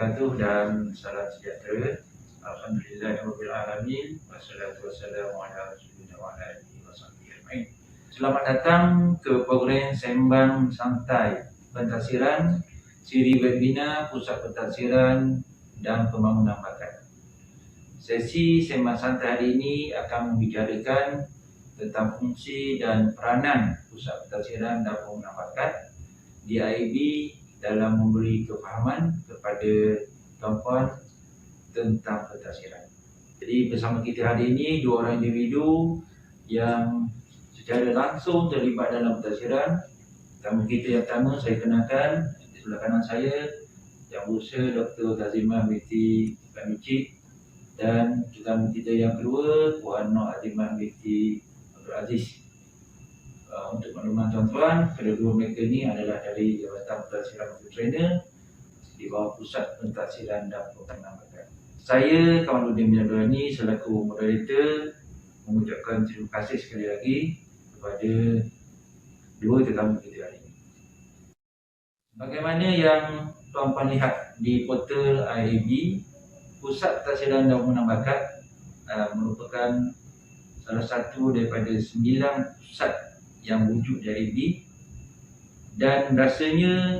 wabarakatuh dan salam sejahtera. Alhamdulillahirrahmanirrahim. Wassalatu wassalamu ala rasulillah wa ala alihi wa sahbihi ajma'in. Selamat datang ke program Sembang Santai Pentadsiran Siri Webinar Pusat Pentadsiran dan Pembangunan Bakat. Sesi Sembang Santai hari ini akan membicarakan tentang fungsi dan peranan Pusat Pentadsiran dan Pembangunan Bakat di IAB dalam memberi kefahaman kepada tuan-puan tentang pentadsiran. Jadi bersama kita hari ini dua orang individu yang secara langsung terlibat dalam pentadsiran. Tamu kita yang pertama saya kenalkan, di sebelah kanan saya Yang Berusaha Dr. Tazimah binti Panucik, dan tetamu kita yang kedua Puan Nur Azimah binti Abdul Aziz. Untuk makluman tuan-tuan, kedua mereka ini adalah dari Jabatan Pentadsiran untuk Trainer di bawah Pusat Pentadsiran dan Pembangunan Bakat. Saya Kamaluddin bin Abdul selaku moderator mengucapkan terima kasih sekali lagi kepada dua tetamu kita hari ini. Bagaimana yang tuan-puan lihat di portal IAB, Pusat Pentadsiran dan Pembangunan Bakat merupakan salah satu daripada 9 pusat yang wujud di IAB, dan rasanya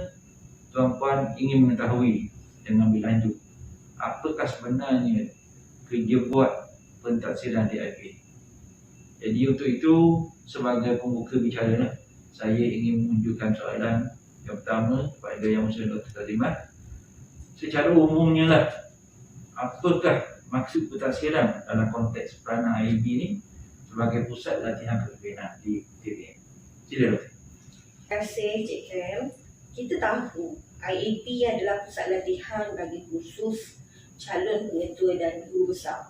tuan-puan ingin mengetahui dengan lebih lanjut apakah sebenarnya kerja buat pentadsiran di IAB. Jadi untuk itu, sebagai pembuka bicara, saya ingin menunjukkan soalan yang pertama kepada Yang Berusaha Dr. Tazimah. Secara umumnya lah, apakah maksud pentadsiran dalam konteks peranan IAB ni sebagai pusat latihan kepimpinan di TBM? Sila Dr. Terima kasih Cik Kem. Kita tahu IAB adalah pusat latihan bagi khusus calon pengetua dan guru besar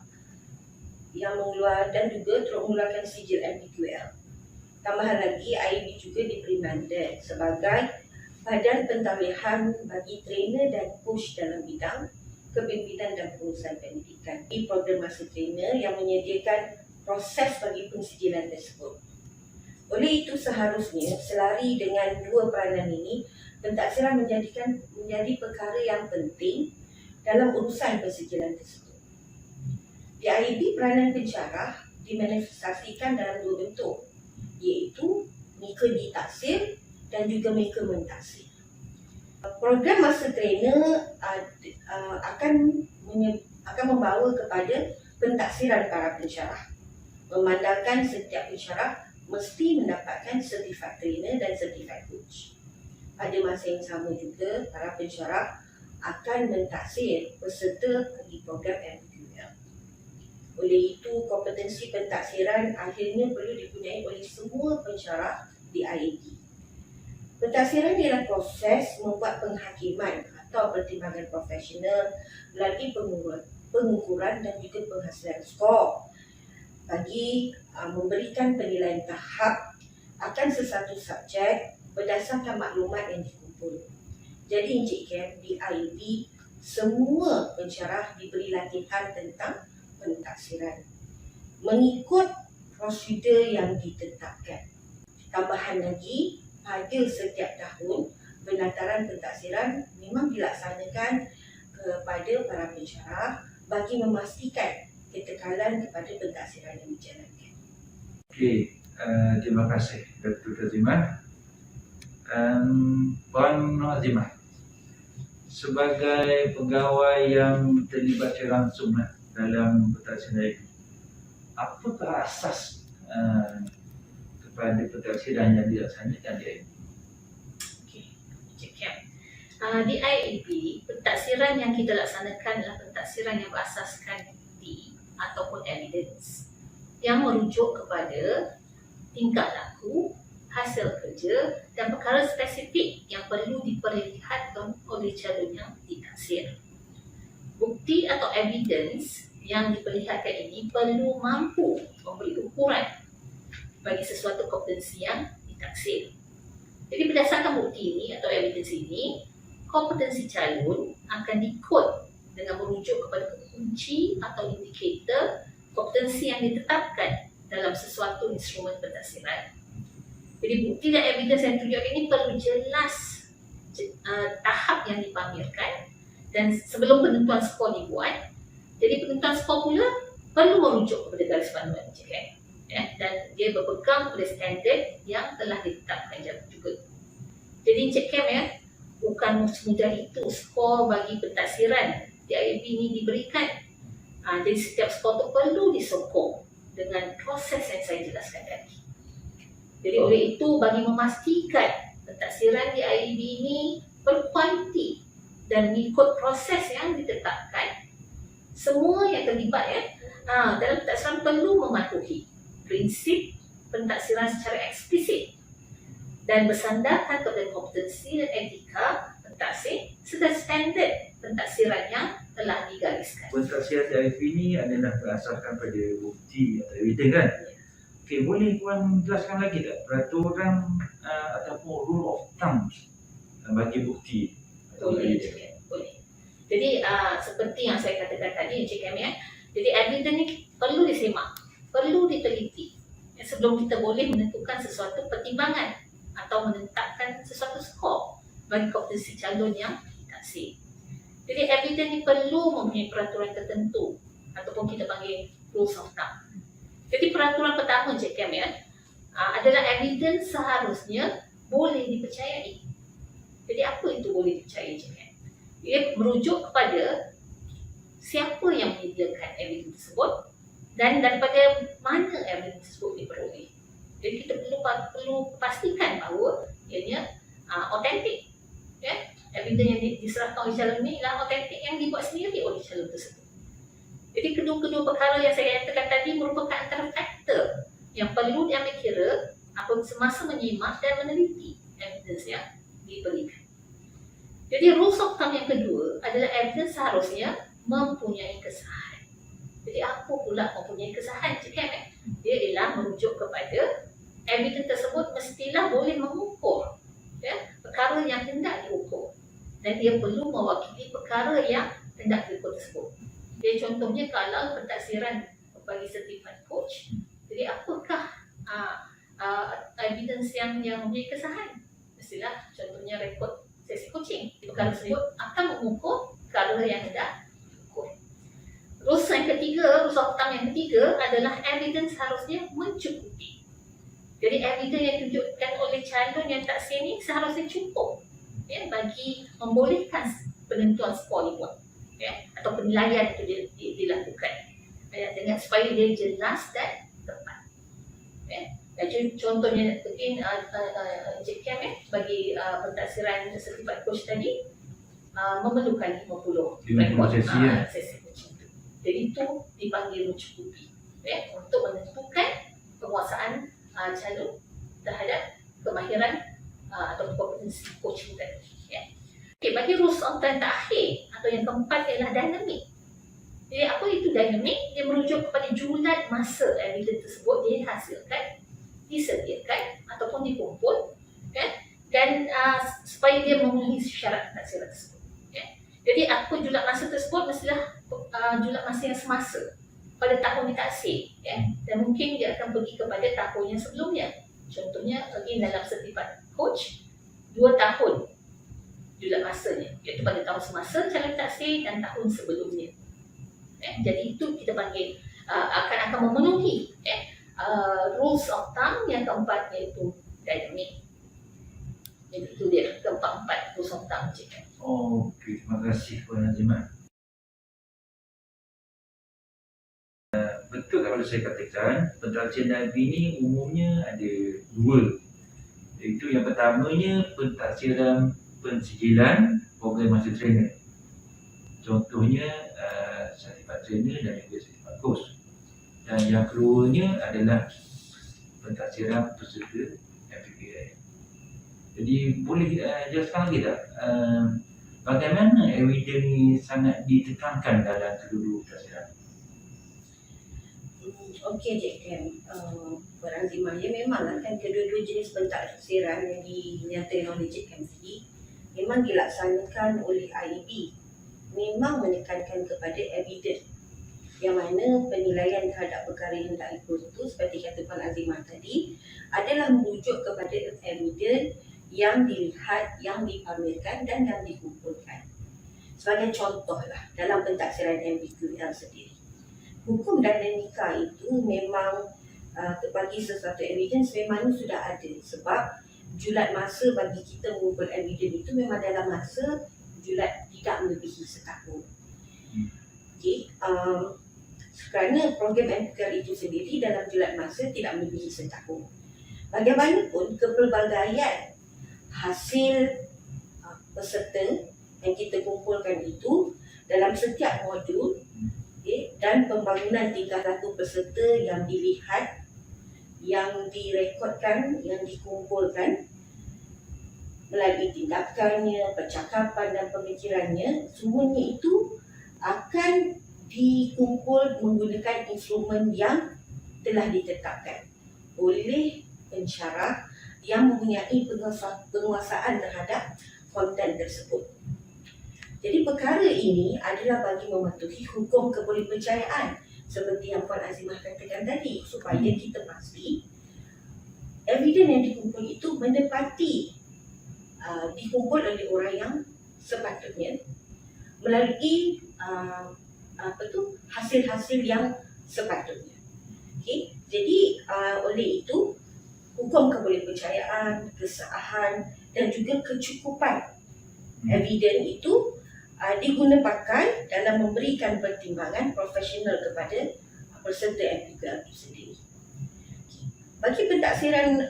yang mengeluarkan dan juga turut mengeluarkan sijil MPQL. Tambahan lagi, IAB juga diberi mandat sebagai badan pentaulihan bagi trainer dan coach dalam bidang kepimpinan dan pengurusan pendidikan di program masa trainer yang menyediakan proses bagi pensijilan tersebut. Oleh itu, seharusnya selari dengan dua peranan ini, pentadsiran menjadi perkara yang penting dalam urusan pensijilan tersebut. Di IAB, peranan pensyarah dimanifestasikan dalam dua bentuk, iaitu mereka ditaksir dan juga mereka mentaksir. Program masa trainer akan membawa kepada pentaksiran para pensyarah, memandangkan setiap pensyarah mesti mendapatkan sertifat trainer dan sertifat coach. Pada masa yang sama juga, para pensyarah akan mentaksir peserta bagi program MPQL. Oleh itu, kompetensi pentaksiran akhirnya perlu dipunyai oleh semua pensyarah di IAB. Pentaksiran ialah proses membuat penghakiman atau pertimbangan profesional melalui pengukuran dan juga penghasilan skor bagi memberikan penilaian tahap akan sesuatu subjek berdasarkan maklumat yang dikumpul. Jadi Encik Kem, di IAB semua pensyarah diberi latihan tentang pentaksiran mengikut prosedur yang ditetapkan. Tambahan lagi, pada setiap tahun penataran pentaksiran memang dilaksanakan kepada para pensyarah bagi memastikan ketekalan kepada pentaksiran yang dijalankan. Okey, terima kasih Dr. Tazimah. Puan Nur Azimah, sebagai pegawai yang terlibat secara langsung dalam pentadsiran ini, apakah asas kepada pentadsiran yang dilaksanakan di IAB? Okey, Cik Kem. Di IAB, pentadsiran yang kita laksanakan adalah pentadsiran yang berasaskan bukti ataupun evidence yang merujuk kepada tingkah laku, hasil kerja dan perkara spesifik yang perlu diperlihatkan oleh calon yang ditaksir. Bukti atau evidence yang diperlihatkan ini perlu mampu memberi ukuran bagi sesuatu kompetensi yang ditaksir. Jadi berdasarkan bukti ini atau evidence ini, kompetensi calon akan dikod dengan merujuk kepada kunci atau indikator kompetensi yang ditetapkan dalam sesuatu instrumen pentadsiran. Jadi bukti dan evidence yang ditunjukkan ini perlu jelas tahap yang dipamerkan Dan sebelum penentuan skor dibuat, jadi penentuan skor pula perlu merujuk kepada garis panduan JKM, dan dia berpegang pada standard yang telah ditetapkan juga. Jadi JKM bukan semudah itu skor bagi pentadsiran DIB ini diberikan. Jadi setiap skor itu perlu disokong dengan proses yang saya jelaskan tadi. Jadi oleh itu, bagi memastikan pentadsiran DIB ini berkualiti dan mengikut proses yang ditetapkan, semua yang terlibat dalam pentadsiran perlu mematuhi prinsip pentadsiran secara eksplisit dan bersandarkan kepada kompetensi dan etika pentadbir serta standard pentadsiran yang telah digariskan. Pentadsiran DIB ini adalah berdasarkan pada bukti atau evidence kan? Okey, boleh Puan jelaskan lagi tak peraturan ataupun rule of thumb bagi bukti atau evidence? Boleh. Jadi seperti yang saya katakan tadi JKM, jadi evidence ni perlu disemak, perlu diteliti sebelum kita boleh menentukan sesuatu pertimbangan atau menetapkan sesuatu skor bagi kompetensi calon yang ditaksir. Jadi evidence ni perlu mempunyai peraturan tertentu ataupun kita panggil rules of thumb. Jadi peraturan pertama JKM adalah evidence seharusnya boleh dipercayai. Jadi apa itu boleh dipercayai JKM? Ia merujuk kepada siapa yang menyediakan evidence tersebut dan daripada mana evidence tersebut diperoleh. Jadi kita perlu pastikan bahawa ianya autentik. Evidence yang diserahkan oleh calon ini adalah autentik yang dibuat sendiri oleh calon tersebut. Jadi kedua-kedua perkara yang saya katakan tadi merupakan antara faktor yang perlu diambil kira apabila semasa menyimak dan meneliti evidence yang diberikan. Jadi rules of thumb yang kedua adalah evidence seharusnya mempunyai kesahan. Jadi apa pula mempunyai kesahan? Dia ialah merujuk kepada evidence tersebut mestilah boleh mengukur perkara yang hendak diukur, dan dia perlu mewakili perkara yang hendak diukur tersebut. Jadi contohnya kalau pentadsiran bagi sertifikat coach, jadi apakah evidence yang mempunyai kesahan? Mestilah contohnya rekod sesi coaching. Perkara tersebut akan mengukur perkara yang hendak diukur. Rules yang ketiga, rules of thumb yang ketiga adalah evidence harusnya mencukupi. Jadi evidence yang ditunjukkan oleh calon yang taksir ni seharusnya cukup bagi membolehkan penentuan skor dibuat atau penilaian itu dilakukan dengan supaya dia jelas dan tepat. Jadi contohnya mungkin JKM bagi pentadsiran sertifikat coach tadi memerlukan 50 sesi coaching. Jadi itu dipanggil mencukupi untuk menentukan penguasaan calon terhadap kemahiran atau kompetensi coaching tadi. Okay, bagi rules of thumb terakhir atau yang keempat ialah dynamic. Jadi apa itu dynamic? Dia merujuk kepada julat masa evidence tersebut dihasilkan, disediakan ataupun dikumpul dan supaya dia memenuhi syarat pentadsiran tersebut. Jadi apa julat masa tersebut? Mestilah julat masa yang semasa pada tahun ditaksir dan mungkin dia akan pergi kepada tahun yang sebelumnya. Contohnya lagi dalam sertifikat coach 2 tahun julat masanya, iaitu pada tahun semasa calon taksir dan tahun sebelumnya. Jadi itu kita panggil akan memenuhi rules of thumb yang keempat, iaitu dynamic. Jadi itu dia keempat rules of thumb. Okey, terima kasih Puan Azimat. Betul kalau saya katakan pentadsiran DIB ini umumnya ada dua, iaitu yang pertamanya pentadsiran pensijilan program master trainer. Contohnya sertifikat trainer dan juga sertifikat coach. Dan yang keduanya adalah pentadsiran peserta FPPI. Jadi boleh jelaskan lagi tak bagaimana evidence ni sangat ditekankan dalam kedua-dua pentadsiran? Okey JKM, Puan Azimah, ya memang kan kedua-dua jenis pentadsiran yang dinyatakan oleh JKM tadi memang dilaksanakan oleh IEB, memang menekankan kepada evidence yang mana penilaian terhadap perkara yang hendak diukur itu seperti kata Puan Azimah tadi adalah merujuk kepada evidence yang dilihat, yang dipamerkan dan yang dikumpulkan. Sebagai contoh lah dalam pentadsiran MPQL sendiri. Hukum dinamika itu memang bagi sesuatu evidence memang sudah ada, sebab julat masa bagi kita mengumpul evidence itu memang dalam masa julat tidak melebihi setahun. Okay. Kerana program MPQL itu sendiri dalam julat masa tidak melebihi setahun. Bagaimanapun kepelbagaian hasil peserta yang kita kumpulkan itu dalam setiap modul, dan pembangunan tingkah laku peserta yang dilihat, yang direkodkan, yang dikumpulkan melalui tindakannya, percakapan dan pemikirannya, semuanya itu akan dikumpul menggunakan instrumen yang telah ditetapkan oleh pensyarah yang mempunyai penguasaan terhadap konten tersebut. Jadi perkara ini adalah bagi mematuhi hukum kebolehpercayaan seperti yang Puan Azimah katakan tadi, supaya kita pasti evidence yang dikumpul itu menepati dikumpul oleh orang yang sepatutnya melalui hasil-hasil yang sepatutnya. Okay? Jadi oleh itu hukum kebolehpercayaan, kesahihan dan juga kecukupan evidence itu digunakan dalam memberikan pertimbangan profesional kepada peserta MPQL itu sendiri. Bagi pentadsiran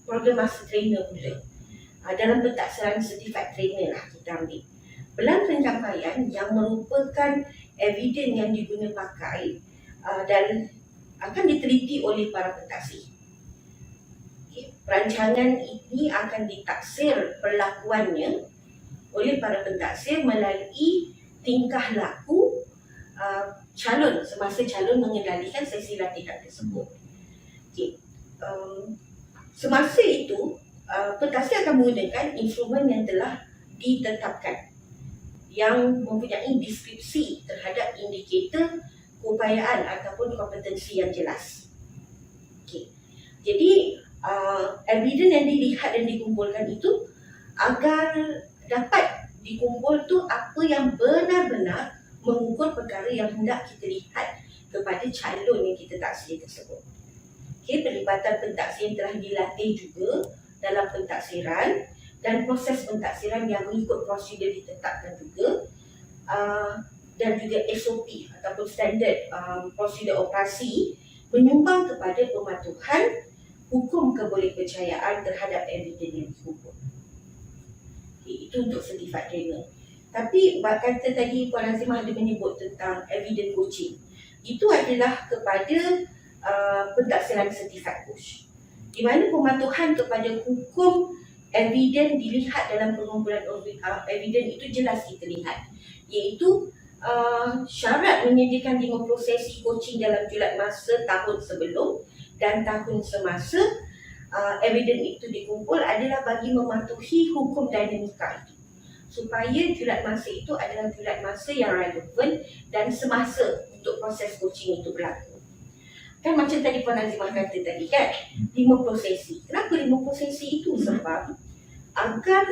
program master trainer pula, dalam pentadsiran certified trainer lah kita ambil, pelan pencapaian yang merupakan evidence yang diguna pakai dan akan diteliti oleh para pentaksir. Perancangan ini akan ditaksir perlakuannya oleh para pentaksir melalui tingkah laku calon semasa calon mengendalikan sesi latihan tersebut. Okay. Semasa itu, pentaksir akan menggunakan instrumen yang telah ditetapkan yang mempunyai deskripsi terhadap indikator keupayaan ataupun kompetensi yang jelas. Okay. Jadi, evidence yang dilihat dan dikumpulkan itu agar dapat dikumpul tu apa yang benar-benar mengukur perkara yang hendak kita lihat kepada calon yang kita taksir tersebut. Okay, pelibatan pentaksir yang telah dilatih juga dalam pentaksiran dan proses pentaksiran yang mengikut prosedur ditetapkan juga, dan juga SOP ataupun standard prosedur operasi menyumbang kepada pematuhan hukum kebolehpercayaan terhadap evidence yang dikumpul. Itu untuk certified trainer. Tapi kata tadi Puan Azimah ada menyebut tentang evidence coaching. Itu adalah kepada pentadsiran certified coach, di mana pematuhan kepada hukum evidence dilihat dalam pengumpulan evidence itu jelas kita lihat, iaitu syarat menyediakan 50 sesi coaching dalam julat masa tahun sebelum dan tahun semasa evidence itu dikumpul adalah bagi mematuhi hukum dinamika itu, supaya julat masa itu adalah julat masa yang relevan dan semasa untuk proses coaching itu berlaku. Kan macam tadi Puan Azimah kata tadi kan, 50 sesi. Kenapa 50 sesi itu? Sebab agar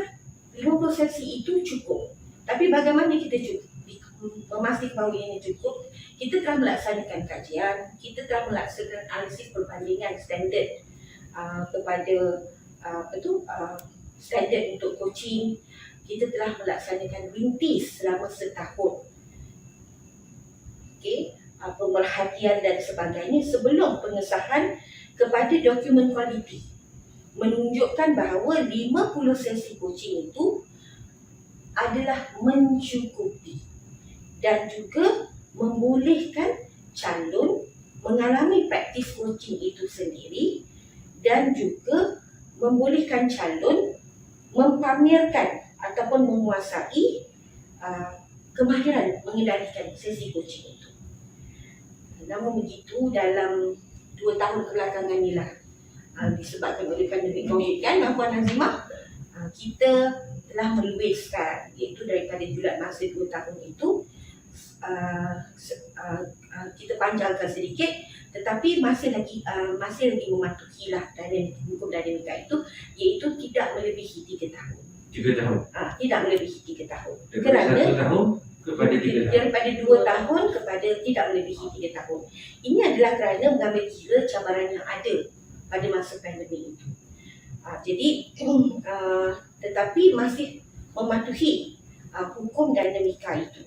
50 sesi itu cukup. Tapi bagaimana kita memastikan bahawa ini cukup? Kita telah melaksanakan kajian, kita telah melaksanakan analisis perbandingan standard kepada standard untuk coaching. Kita telah melaksanakan rintis selama setahun, pemerhatian dan sebagainya sebelum pengesahan kepada dokumen kualiti, menunjukkan bahawa 50 sesi coaching itu adalah mencukupi dan juga membolehkan calon mengalami praktis coaching itu sendiri, dan juga membolehkan calon mempamerkan ataupun menguasai kemahiran mengendalikan sesi coaching itu. Namun begitu, dalam 2 tahun kebelakangan inilah, disebabkan oleh pandemik COVID kan, Puan Azimah, kita telah meluiskan, iaitu daripada julat masa 2 tahun itu, kita panjangkan sedikit, tetapi masih lagi mematuhi lah hukum dinamika itu, iaitu tidak melebihi 3 tahun. 3 tahun. Tidak melebihi 3 tahun. Daripada Kerana 1 tahun kepada 3 tahun. daripada 2 tahun kepada tidak melebihi 3 tahun. Ini adalah kerana mengambil kira cabaran yang ada pada masa pandemik itu. Jadi tetapi masih mematuhi hukum dinamika itu.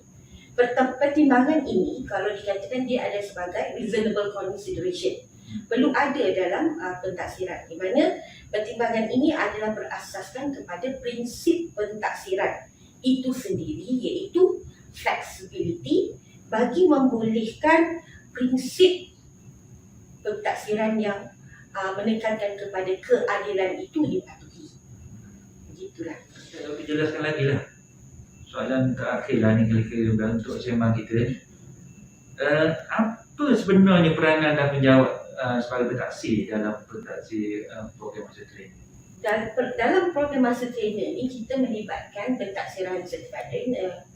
Pertimbangan ini kalau dikatakan dia ada sebagai reasonable consideration, perlu ada dalam pentaksiran, di mana pertimbangan ini adalah berasaskan kepada prinsip pentaksiran itu sendiri, iaitu flexibility bagi membolehkan prinsip pentaksiran yang menekankan kepada keadilan itu dipatuhi. Begitulah. Saya jelaskan lagi lah. Soalan terakhir lah ni kira-kira untuk sembang kita. Apa sebenarnya peranan dan penjawat sebagai pentaksi dalam pentaksi program masa training? Dalam program masa trainer ni kita melibatkan pentaksiran certified trainer,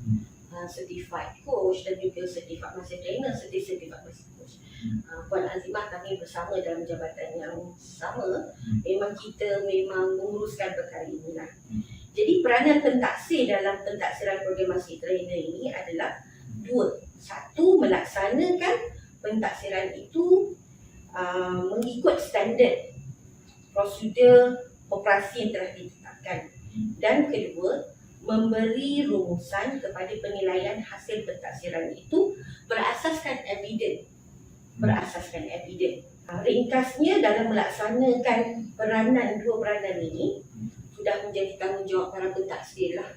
certified coach dan juga certified master trainer, certified master coach. Puan Azimah kami bersama dalam jabatan yang sama, memang kita menguruskan perkara inilah. Jadi peranan pentaksi dalam pentaksiran program master trainer ini adalah 2. 1, melaksanakan pentaksiran itu mengikut standard prosedur operasi yang telah ditetapkan. Dan kedua, memberi rumusan kepada penilaian hasil pentaksiran itu berasaskan evidence. Ringkasnya, dalam melaksanakan dua peranan ini sudah menjadi tanggungjawab para pentaksir lah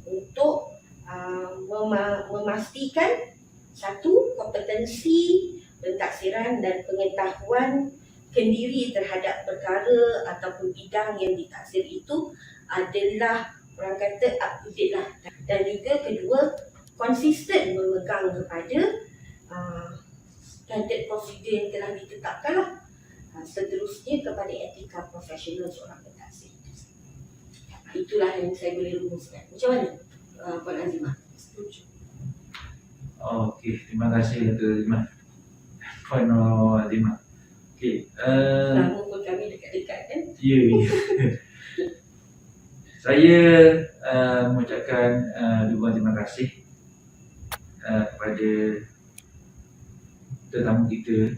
untuk memastikan 1, kompetensi pentaksiran dan pengetahuan kendiri terhadap perkara ataupun bidang yang ditaksir itu adalah orang kata up to date lah. Dan juga kedua, konsisten memegang kepada standard prosedur yang telah ditetapkan lah. Seterusnya kepada etika profesional seorang pentaksir. Itulah yang saya boleh rumuskan. Macam mana Puan Azimah? Setuju? Okey, terima kasih Dr. Azimah. Puan Azimah. Okey. Lama pun kami dekat-dekat kan? Ya. Saya mengucapkan dukungan terima kasih kepada tetamu kita,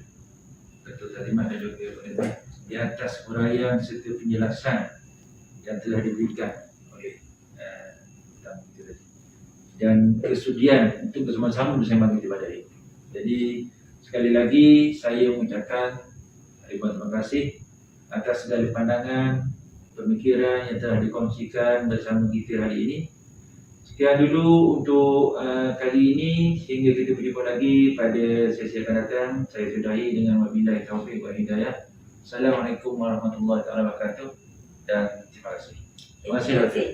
Dr. Azimah dan juga Puan Azimah, di atas uraian serta penjelasan yang telah diberikan oleh tetamu kita tadi, dan kesudian untuk bersama-sama bersama kita pada hari ini. Jadi sekali lagi saya mengucapkan ribuan terima kasih atas segala pandangan, pemikiran yang telah dikongsikan bersama kita hari ini. Sekian dulu untuk kali ini, sehingga kita berjumpa lagi pada sesi akan datang. Saya sudahi dengan wabillahi taufiq wal hidayah. Assalamualaikum warahmatullahi wabarakatuh dan terima kasih. Terima kasih.